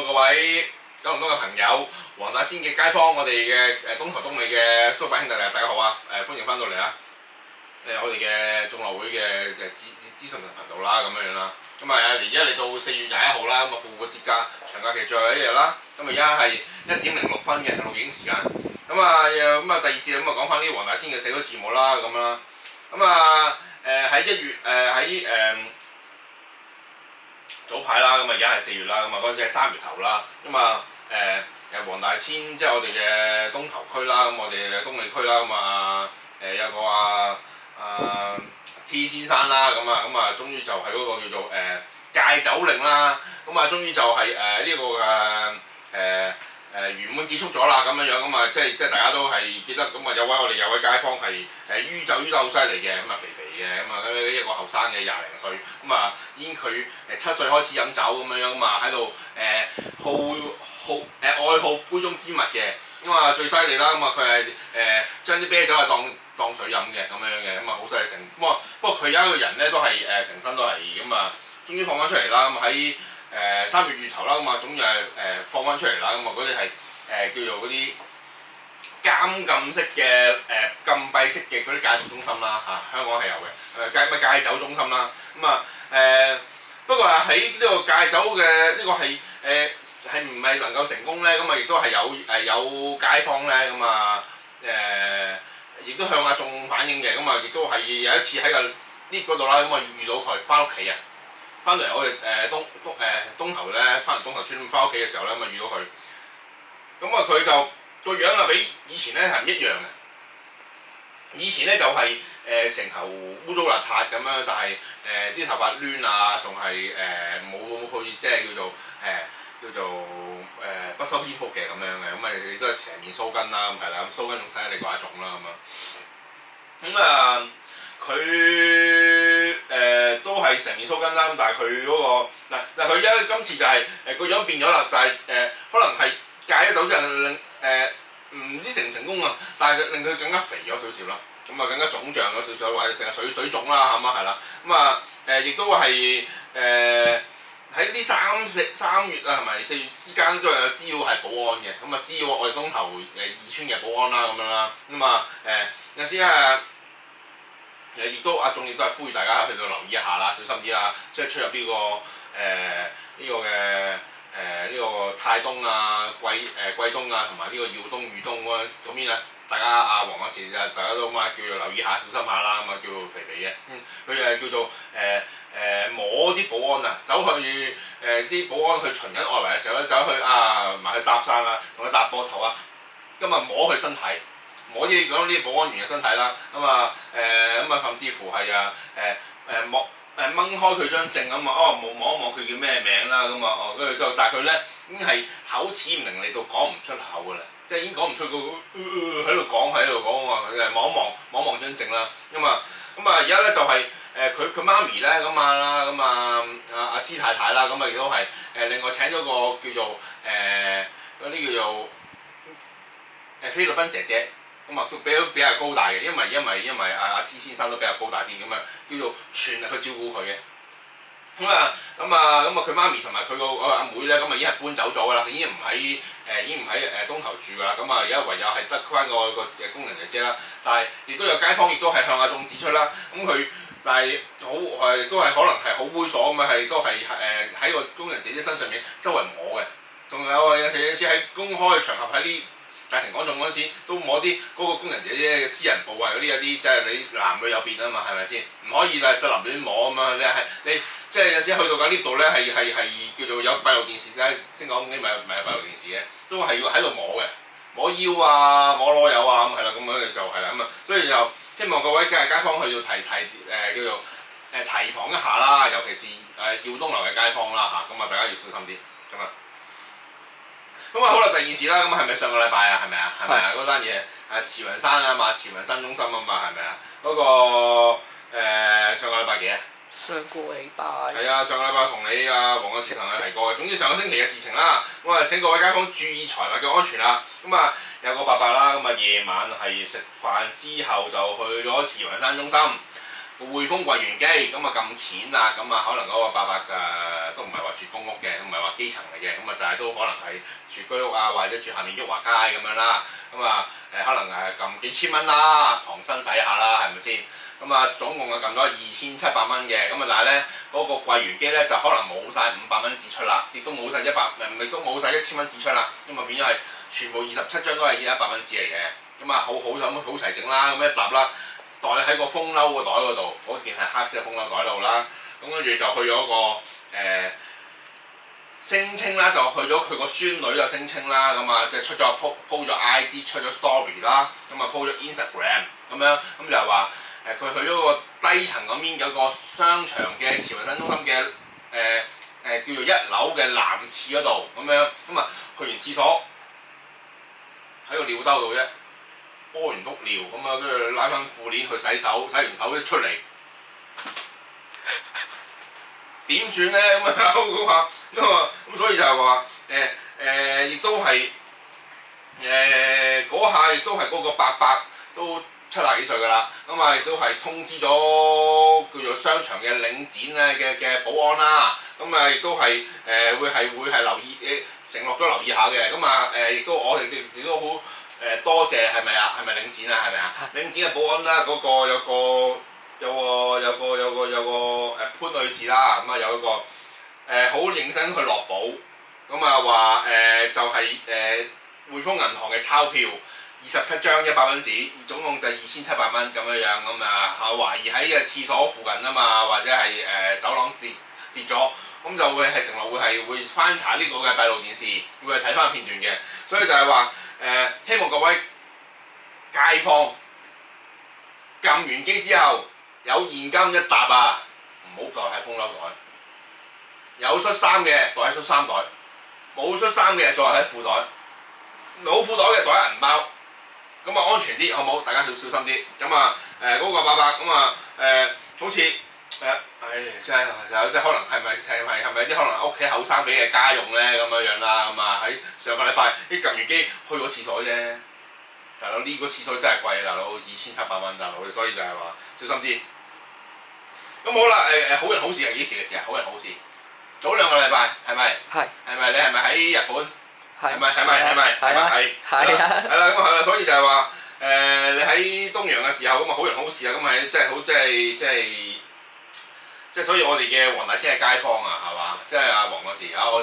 各位九龍東嘅朋友，黃大仙嘅街坊，我哋嘅東頭東尾嘅蘇伯兄弟大家好啊！歡迎翻到嚟啊！我哋嘅眾樂會嘅資訊頻道啦，咁樣啦。咁啊，而家嚟到4月21號啦，咁啊復活節假長假期最後一日啦。咁而家係1:06嘅錄影時間。咁啊，第二節咁啊講翻啲黃大仙嘅死咗事務啦，咁啦。咁啊喺1月喺早排啦，咁啊而家係4月啦，咁啊嗰陣時係3月頭啦，咁啊黃大仙即係我哋嘅東頭區啦，咁我哋嘅東尾區啦，咁啊有個T 先生啦，咁啊終於就係嗰個叫做戒酒令啦，咁啊終於就係呢個圓滿結束咗啦，咁樣咁啊即係大家都係記得，咁啊我哋有位街坊係酗酒酗得好犀利嘅，咁啊肥嘅，咁啊一個後生嘅20零歲，咁啊已經佢7歲開始飲酒咁樣咁啊喺度愛好杯中之物嘅，咁啊最犀利啦，咁啊佢係將啲啤酒係當水飲嘅咁樣嘅，咁啊好犀利不過佢有一個人咧都係成身都係咁啊，終於放翻出嚟啦，咁喺3月頭啦，咁啊總之係放翻出嚟啦，咁啊嗰啲係叫做嗰啲監禁式嘅禁閉式嘅嗰啲戒毒中心啦嚇，香港係有嘅戒酒中心啦，咁啊不過喺呢個戒酒嘅呢個係唔係能夠成功咧？咁啊亦都係有街坊咧，咁啊亦都向阿眾反映嘅，咁啊亦都係有一次喺個 lift 嗰度啦，咁啊遇到佢翻屋企啊，翻嚟我哋東頭咧，翻嚟東頭村翻屋企嘅時候咧，咁啊遇到佢，咁啊佢就個樣啊比以前咧係唔一樣嘅。以前咧就係成頭污糟邋遢咁樣，但係啲頭髮攣啊，仲係冇去即係叫做不修邊幅嘅咁樣嘅，咁啊亦都係成面鬚根啦，咁係啦，咁鬚根仲犀利過一種啦咁樣。咁啊佢都係成面鬚根啦，咁但係佢嗰個但係佢今次就係個樣變咗啦，但係可能係戒咗酒之後令唔知成唔成功啊，但係令佢更加肥咗少少啦，咁啊更加腫脹咗少少，或者定係水腫啦嚇嘛係啦，咁啊亦都係喺呢3月啊同埋4月之間都有滋擾係保安嘅，咁啊滋擾我哋東頭2村嘅保安啦咁樣啦，咁啊有時亦都亦都係呼籲大家去到留意一下啦，小心啲啦，即係出入呢個泰東啊、貴東啊，同埋呢個耀東、裕東嗰邊啊，大家黃嗰時大家都叫做留意下、小心下啦，咁啊叫做肥嘅，佢叫做摸啲保安啊，走去啲保安去巡緊外圍嘅時候咧，走去埋去搭訕啊，同佢搭膊頭啊，咁啊摸佢身體。摸啲保安員嘅身體啦，咁啊甚至乎係掹開佢張證咁啊，望一望佢叫咩名啦，咁啊跟住之後，但係佢咧已經係口齒唔伶俐到講唔出口㗎啦，即係已經講唔出個喺度講喎，望一望張證啦，咁啊而家咧就係佢媽咪咧咁阿 T 太太啦，咁啊亦都係另外請咗個叫做嗰啲叫做菲律賓姐姐。咁啊都比較高大嘅，因為阿 T 先生都比較高大啲，咁啊叫做全日去照顧佢嘅。咁啊佢媽咪同埋佢個阿妹咧，咁啊已經係搬走咗㗎啦，已經唔喺東頭住㗎啦。咁啊而家唯有係得翻個工人姐姐啦。但係亦都有街坊亦都係向阿眾指出啦。咁佢但係都係可能係好猥瑣咁啊，都係喺個工人姐姐身上面周圍摸嘅。仲有時喺公開場合喺啲大庭廣眾嗰陣時，都摸啲嗰個工人姐姐嘅私人部位嗰啲有啲，即係你男女有別啊嘛，係咪先？唔可以就臨亂摸咁樣，你即係有時去到緊呢度咧，係叫做有閉路電視咧，先講啲唔係閉路電視嘅，都係要喺度摸嘅，摸腰啊，摸攞柚啊咁係啦，咁樣就係啦咁啊，所以就希望各位街坊去到叫做提防一下啦，尤其是耀東樓嘅街坊啦嚇，咁啊大家要小心啲咁啊。咁好啦，第二件事啦，咁係咪上個禮拜啊？係咪啊？嗰單嘢慈雲山啊嘛，慈雲山中心啊嘛，係咪啊？嗰個上個禮拜幾啊？上個禮拜。係啊，上個禮拜同你黃國成同你提過嘅。總之上個星期嘅事情啦，咁啊請各位街坊注意財物嘅安全啦。咁啊有個伯伯啦，咁啊夜晚係食飯之後就去咗慈雲山中心。匯豐櫃員機咁啊撳錢啊，咁啊可能嗰個伯伯都唔係話住公屋嘅，唔係話基層嚟嘅，咁咁啊但係都可能係住居屋啊，或者住下面裕華街咁樣啦，咁啊可能撳幾千蚊啦，傍身使下啦，係咪先？咁啊總共撳咗2700蚊嘅，咁啊但係咧嗰個櫃員機咧就可能冇晒500蚊紙出啦，亦都冇晒亦都冇晒1000蚊紙出啦，咁啊變咗係全部27張都係100蚊紙嚟嘅，咁啊好齊整啦，咁一沓啦，袋喺個風褸個袋嗰度，嗰件係黑色嘅風褸袋度啦，咁跟住就去咗個聲稱啦，就去咗佢個孫女就聲稱啦，咁啊即係出咗鋪咗 IG 出咗 story 啦，咁啊鋪咗 Instagram 咁樣，咁就話佢去咗個低層嗰邊有個商場嘅慈雲山中心嘅叫做1樓嘅男廁嗰度咁樣，咁啊去完廁所喺個尿兜度啫，屙完督尿咁啊，跟住拉翻褲鏈去洗手，洗完手一出嚟。點算咧？咁啊咁所以就係話亦都係嗰下亦都係嗰個伯伯都70幾歲㗎啦，咁啊亦都係通知咗叫做商場嘅領展嘅保安啦，咁啊亦都係會係留意承諾咗留意下嘅，咁啊亦都我哋亦都好多謝係咪啊？係咪領展啊？係咪啊？領展嘅保安啦，嗰個有個潘女士啦，咁啊有一個好認真去落保，咁啊話就係匯豐銀行嘅鈔票27張100蚊紙，總共就2700蚊咁樣，咁啊懷疑喺個廁所附近啊嘛，或者係走廊跌咗，咁就會係承諾會翻查呢個嘅閉路電視，會係睇翻片段嘅，所以就係話希望各位街坊撳完機之後。有現金一沓啊，唔好袋喺風褸袋。有恤衫嘅袋喺恤衫袋，冇恤衫嘅袋喺褲袋，冇褲袋嘅袋喺銀包，咁啊安全啲好唔好？大家要小心啲。咁啊嗰個伯伯咁啊好似真係可能係咪啲可能屋企後生俾嘅家用咧咁樣啦，咁啊喺上個禮拜啲撳完機去咗廁所啫。大佬呢個廁所真係貴啊！大佬2700蚊，大佬，所以就係話小心啲。咁好啦，好人好事係幾時嘅事啊？好人好事，早2個禮拜係咪？係。係咪你係咪喺日本？係。係咪？係啊。係啦，咁啊係啦，所以就係話你喺東洋嘅時候咁啊好人好事啊，咁係即係所以我哋嘅黃大仙嘅街坊啊，係嘛？即係阿黃嗰時啊，我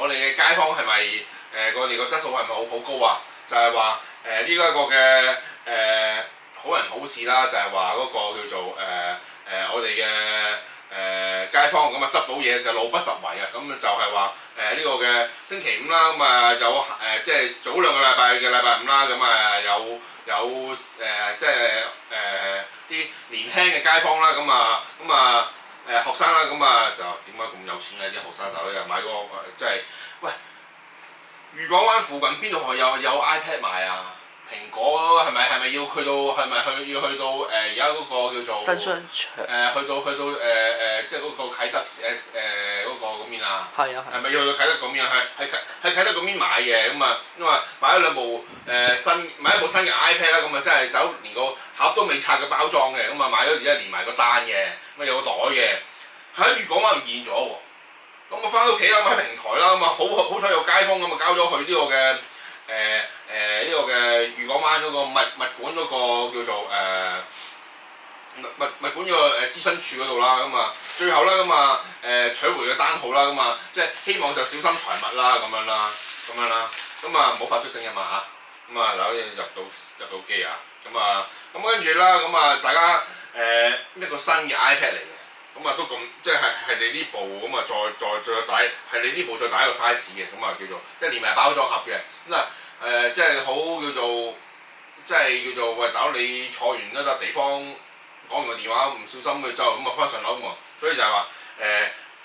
哋嘅街坊係咪我哋個質素係咪好高啊？就係話呢一個嘅好人好事啦，就係話嗰個叫做我哋嘅街坊咁啊執到嘢就路不拾遺啊，咁就係話呢個嘅星期五啦，咁啊有即係早2個禮拜嘅禮拜五啦，咁啊有即係啲年輕嘅街坊啦，咁啊學生啦，咁啊就點解咁有錢嘅啲學生就又買個即係喂漁港灣附近邊度有 iPad 賣啊？蘋果係咪要去到而家嗰個叫做新商場去到即係嗰個啟德嗰個嗰邊啊？係啊。係咪要去到啟德嗰邊啊？喺啟德嗰邊買嘅，咁啊買咗2部買一部新嘅 iPad 啦，咁啊真係走連個盒都未拆嘅包裝嘅，咁啊買咗而家連埋個單嘅，咁啊有個袋嘅，喺漁港灣唔見咗喎。咁我翻屋企啦，咁喺平台啦，咁啊好彩有街坊咁啊交咗去呢個嘅呢個嘅漁港灣嗰個物管嗰個叫做物管嗰個諮詢處嗰度啦，咁啊最後啦咁啊取回嘅單號啦，咁啊即係希望就小心財物啦咁樣啦，咁啊唔好發出聲音啊嚇，咁啊嗱入到機啊，咁跟住啦，咁啊大家一個新嘅 iPad 嚟嘅。咁啊都咁即係你呢部咁啊再打係你呢部再打一個 size 嘅，咁啊叫做即係連埋包裝盒嘅，咁啊即係好叫做即係叫做喂大佬你坐完一笪地方講完個電話唔小心佢就咁啊翻上樓喎，所以就係話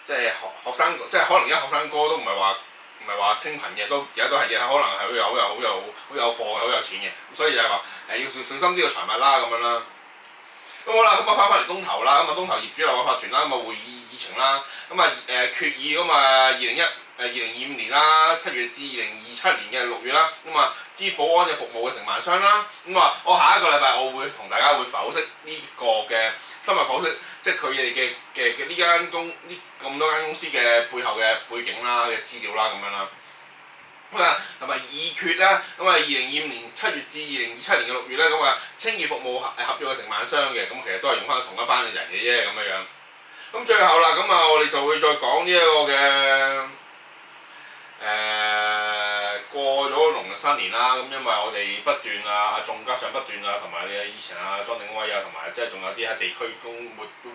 即係學生即係可能而家學生哥都唔係話清貧嘅，都而家都係嘅，可能係好有貨嘅，好有錢嘅，所以就係話要小心啲個財物啦咁樣啦。咁好啦，咁啊翻嚟東頭啦，咁啊東頭業主立案法團啦，咁啊會議議程啦，咁啊決議咁啊2025年啦7月至2027年嘅6月啦，咁啊之保安嘅服務嘅承辦商啦，咁啊我下一個禮拜我會同大家會剖析呢個嘅深入剖析，即係佢哋嘅呢間咁多間公司嘅背後嘅背景啦、嘅資料啦咁樣啦。咁啊，同埋議決啦，咁啊2025年7月至2027年嘅6月咧，咁啊清潔服務合約嘅承辦商嘅，咁其實都係用翻同一班嘅人嘅啫咁樣樣。咁最後啦，咁啊我哋就會再講呢一個嘅過咗農曆新年啦，咁因為我哋不斷阿仲加上不斷啊，同埋你以前莊定威啊，同埋即係仲有啲喺地區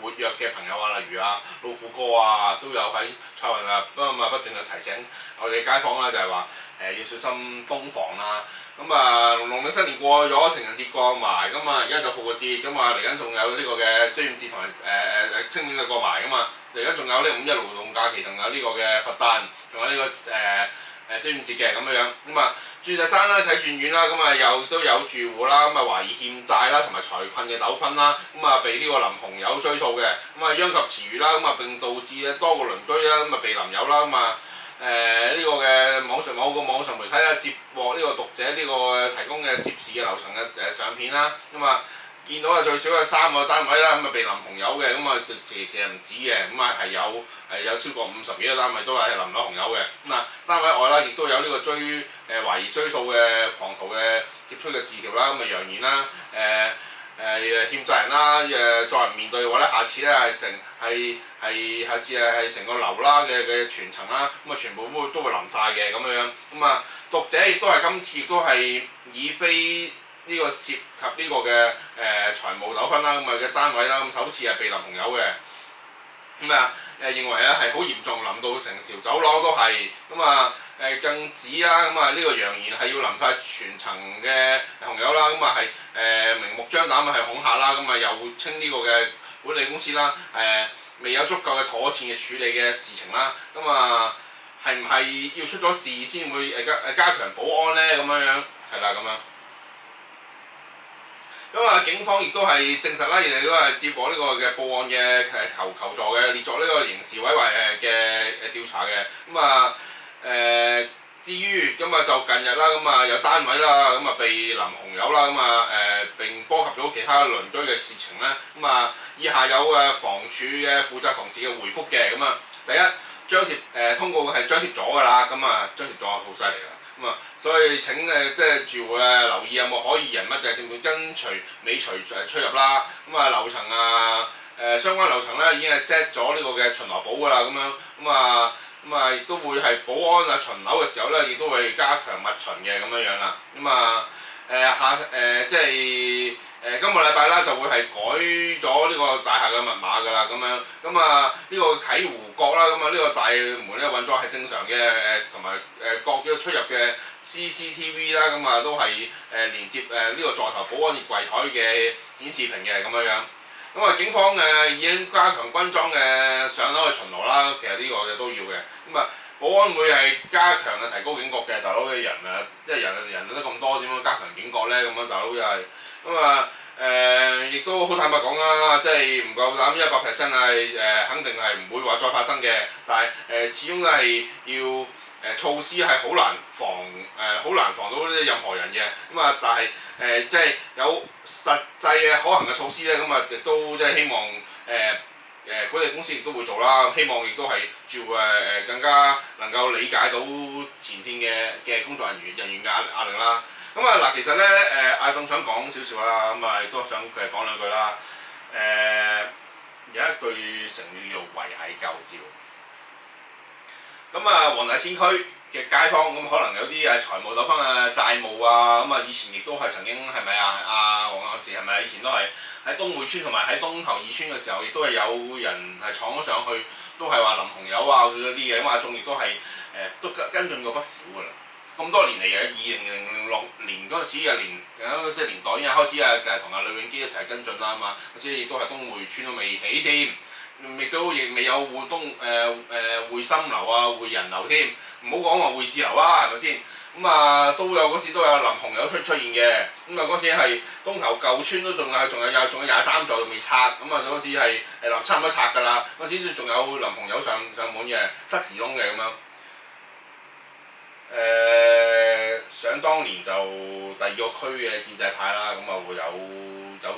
活躍嘅朋友啊，例如老虎哥啊，都有喺賽運不斷去提醒我哋街坊啦，就係話要小心冬防啦。咁啊農曆新年過咗，情人節過埋，咁啊而家就復活節，咁啊嚟緊仲有呢個嘅端午節同埋清明就過埋噶嘛，嚟緊仲有呢5日勞動假期，仲有呢個嘅佛誕，仲有呢個端午節嘅咁樣樣。咁啊鑽石山啦睇轉院啦，咁啊都有住戶啦，咁啊懷疑欠債啦同埋財困嘅糾紛啦，咁啊被呢個淋紅油追數嘅，咁啊殃及池魚啦，咁啊並導致咧多個鄰居啦，咁啊被淋油啦，咁啊呢個嘅某個網上媒體啦接獲呢個讀者呢個提供嘅涉事嘅樓層嘅相片啦，咁啊見到最少有3個單位啦，咁啊被淋紅油嘅，咁啊其實唔止嘅，咁啊係有超過50幾個單位都係淋咗紅油嘅，咁啊單位外啦亦都有呢個懷疑追數嘅狂徒嘅貼出嘅字條啦，咁啊揚言啦欠債人啦再唔面對嘅話咧，下次咧下次係成個樓啦嘅全層啦，咁啊全部都會淋晒嘅咁樣，咁啊讀者亦都係今次亦都係以非呢個涉及呢個嘅財務糾紛啦，咁嘅單位啦，咁首次係被淋紅油嘅，咁啊認為咧係好嚴重，淋到成條走廊都係，咁啊更指啦，咁啊呢個揚言係要淋晒全層嘅紅油啦，咁啊係明目張膽係恐嚇啦，咁啊又稱呢個嘅管理公司啦未有足夠嘅妥善嘅處理嘅事情啦，咁啊係唔係要出咗事先會加強保安咧？咁樣係啦咁樣。咁啊，警方亦都係證實啦，亦都係接獲呢個嘅報案嘅求助嘅，列作呢個刑事毀壞嘅調查嘅。咁啊至於咁啊就近日啦，咁啊有單位啦，咁啊被淋紅油啦，咁啊並波及咗其他鄰居嘅事情咧。咁啊以下有房署嘅負責同事嘅回覆嘅。咁啊第一張貼通告係張貼咗㗎啦，咁啊張貼咗好犀利㗎。咁啊，所以請即係住戶留意有冇可疑人物嘅，會跟隨尾隨出入啦。咁啊樓層相關樓層咧已經係 set 咗呢個嘅巡邏簿㗎啦，咁樣咁啊亦都會係保安巡樓嘅時候咧，亦都會加強密巡嘅咁樣啦。咁啊即係今個禮拜啦就會係改咗呢個大廈嘅密碼㗎啦，咁樣咁啊呢個啟湖角啦，咁啊呢個大門咧運作係正常嘅，同埋各嘅出入嘅 CCTV 啦，咁啊都係連接呢個座頭保安業櫃台嘅顯示屏嘅咁樣。咁啊警方已經加強軍裝嘅上樓去巡邏啦，其實呢個嘅都要嘅。咁啊保安會係加強提高警覺嘅，大佬嘅人即係人得咁多，點樣加強警覺咧？咁樣大佬又係咁啊亦都好坦白講啦，即係唔夠膽100%係肯定係唔會話再發生嘅，但係始終都係要措施係好難防到任何人嘅。咁啊但係即係有實際嘅可行嘅措施咧，咁啊亦都即係希望管理公司亦都會做啦，希望亦都係住戶更加能夠理解到前線嘅工作人員壓力啦。咁啊嗱，其實咧阿仲想講少少啦，咁啊亦都想講兩句啦。有一句成語叫做圍蟻救趙。咁啊黃大仙區嘅街坊咁可能有啲財務糾紛債務啊，咁啊以前亦都係曾經係咪黃有時係咪以前都係喺東匯村同埋喺東頭二村嘅時候，亦都係有人係闖咗上去，都係話淋紅油嗰啲嘅，咁阿仲亦都係都跟進過不少㗎啦。咁多年嚟嘅2006年嗰陣時嘅即係年代已經開始就係同呂永基一齊跟進啦嘛，嗰時亦都係東匯村都未起添。亦未有匯心樓匯人樓添，唔好講話匯智樓啦，係咪先？咁啊嗰時都有淋紅油出現嘅，咁啊嗰時係東頭舊村都仲有23座仲未拆，咁啊嗰時係差唔多拆㗎啦，嗰時仲有淋紅油上門嘅，塞時窿嘅咁樣。想當年就第2個區嘅建制派啦，咁啊會有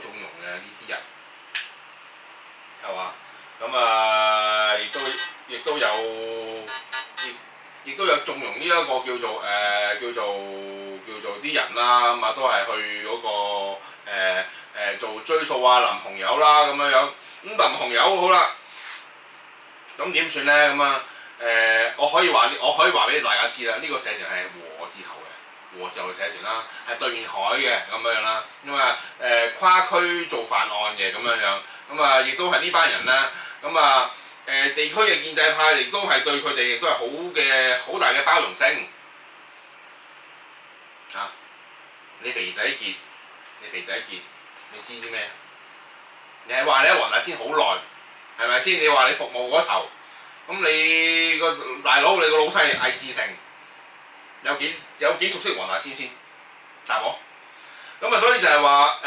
種用嘅呢啲人。係嘛？咁啊，亦都有縱容呢一個叫做啲人啦，咁啊都係去嗰、做追數啊男朋友啦咁樣樣，咁男朋友好啦，咁點算咧？咁啊我可以話俾大家知啦，呢、個社團係和字頭嘅，和字頭嘅社團啦，係對面海嘅咁樣啦，咁啊跨區做犯案嘅咁樣樣，咁啊亦都係呢班人啦，咁啊地區嘅建制派亦都係對佢哋亦都係好大嘅包容性啊！你肥仔傑，你知啲咩？你係話你喺黃大仙好耐，係咪先？你話你服務嗰頭，咁你個大佬你個老細魏士成有幾熟悉黃大仙先？答我。咁啊，所以就係話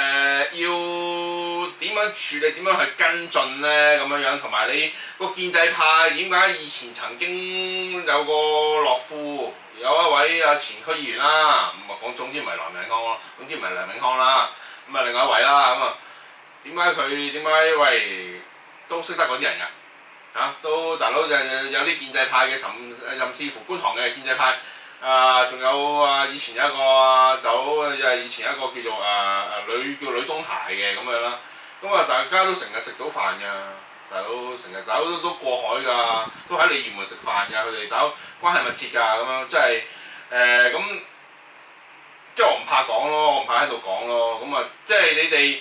要點樣處理，點樣去跟進咧咁樣樣，同埋你個建制派點解以前曾經有個樂富有一位前區議員啦，唔係講總之唔係梁永康咯，總之唔係梁永康啦，咁啊另外一位啦，咁啊點解喂都識得嗰啲人㗎？都大佬有啲建制派嘅甚至乎觀塘嘅建制派。仲有以前有一個以前一個叫做呂東霞嘅咁樣啦，咁啊大家都成日食早飯㗎，大佬都過海㗎，都喺鯉魚門食飯㗎，佢哋大佬關係密切㗎咁樣，即係咁，即係我唔怕講咯，我唔怕喺度講咯，咁啊即係你哋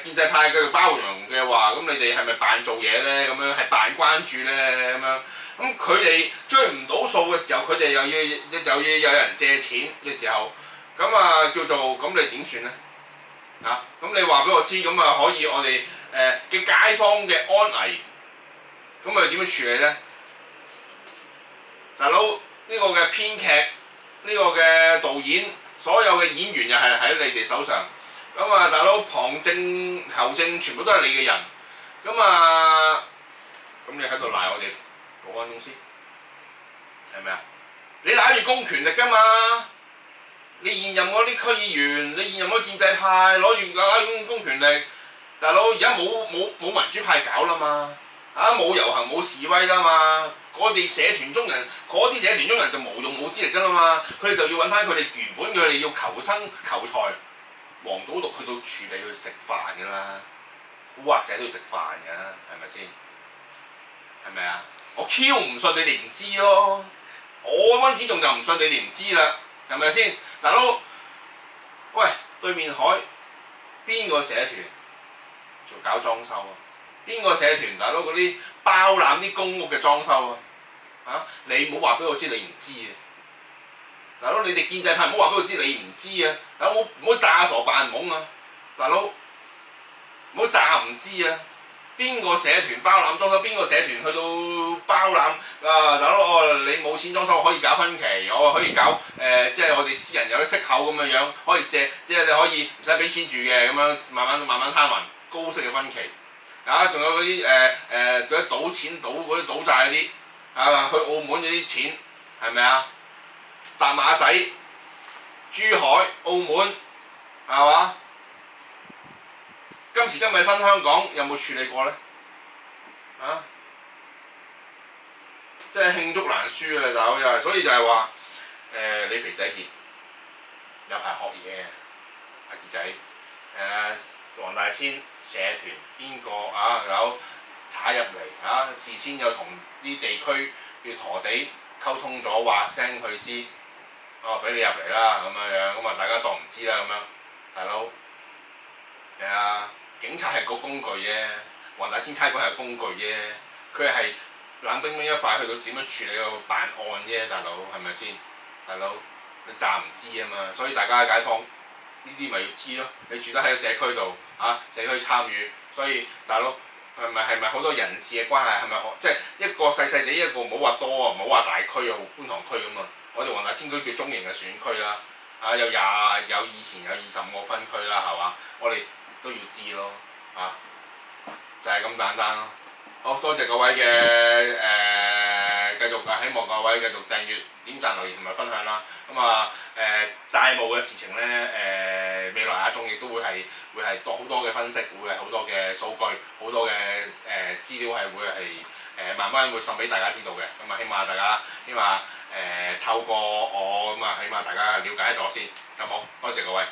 建制派繼續包容嘅話，咁你哋係咪扮做嘢咧？咁樣係扮關注咧？咁樣。咁佢哋追唔到數嘅時候，佢哋又要有人借錢嘅時候，咁啊叫做咁你點算咧？咁你話俾我知，咁啊可以我哋嘅街坊嘅安危，咁啊點樣處理咧？大佬呢個嘅編劇，呢個嘅導演，所有嘅演員又係喺你哋手上，咁啊大佬旁證求證全部都係你嘅人，咁你喺度賴我哋保安公司係咪啊？你揦住公權力㗎嘛？你現任嗰啲區議員，你現任嗰啲建制派攞住公權力，大佬而家冇民主派搞啦嘛，冇遊行冇示威啦嘛，嗰啲社團中人就無用武之力㗎啦嘛，佢哋就要揾翻佢哋原本佢哋要求生求財，黃賭毒去到處理去食飯㗎啦，古惑仔都要食飯㗎，係咪先？係咪啊？我 Q 唔信你哋唔知咯，我溫子仲就唔信你哋唔知啦，係咪先？大佬，喂，對面海邊個社團做搞裝修啊？邊個社團大佬嗰啲包攬啲公屋嘅裝修啊？你唔好話俾我知你唔知啊！大佬，你哋建制派唔好話俾我知你唔知啊！大佬，唔好詐傻扮懵啊！大佬，唔好詐唔知啊！邊個社團包攬裝修？邊個社團去到包攬大佬你冇錢裝修可以搞分期，我可以搞即係我哋私人有啲息口咁樣可以借，即係你可以唔使俾錢住嘅咁樣，慢慢攤還高息嘅分期。仲有嗰啲嗰啲賭錢嗰啲賭債嗰啲去澳門嗰啲錢係咪啊？搭馬仔、珠海、澳門係嘛？今時今日新香港有冇處理過咧？即係罄竹難書啊！大佬又係，所以就係話你肥仔傑有排學嘢啊，阿傑仔黃大仙社團邊個有踩入嚟事先有同啲地區要陀地溝通咗，話聲佢知，俾你入嚟啦咁樣，咁大家當唔知啦咁樣，大佬警察係個工具啫，黃大仙差館係個工具啫，佢係冷冰冰一塊去到點樣處理個辦案啫，大佬係咪先？大佬你詐唔知啊嘛，所以大家街坊呢啲咪要知咯。你住得喺個社區度社區參與，所以大佬係咪好多人事嘅關係？係咪即係一個細細地一個，唔好話多啊，唔好話大區啊，觀塘區咁啊。我哋黃大仙區叫中型嘅選區啦，有以前有25個分區啦，係嘛？我哋都要知咯，就係咁簡單咯。好多謝各位嘅繼續希望。望各位繼續訂閱、點讚、留言同埋分享啦。咁啊債務嘅事情咧未來阿忠亦都會係多好多嘅分析，會係好多嘅數據，好多嘅資料係會係慢慢會滲俾大家知道嘅。咁啊希望大家透過我咁啊，起碼大家了解咗先，好冇？多謝各位。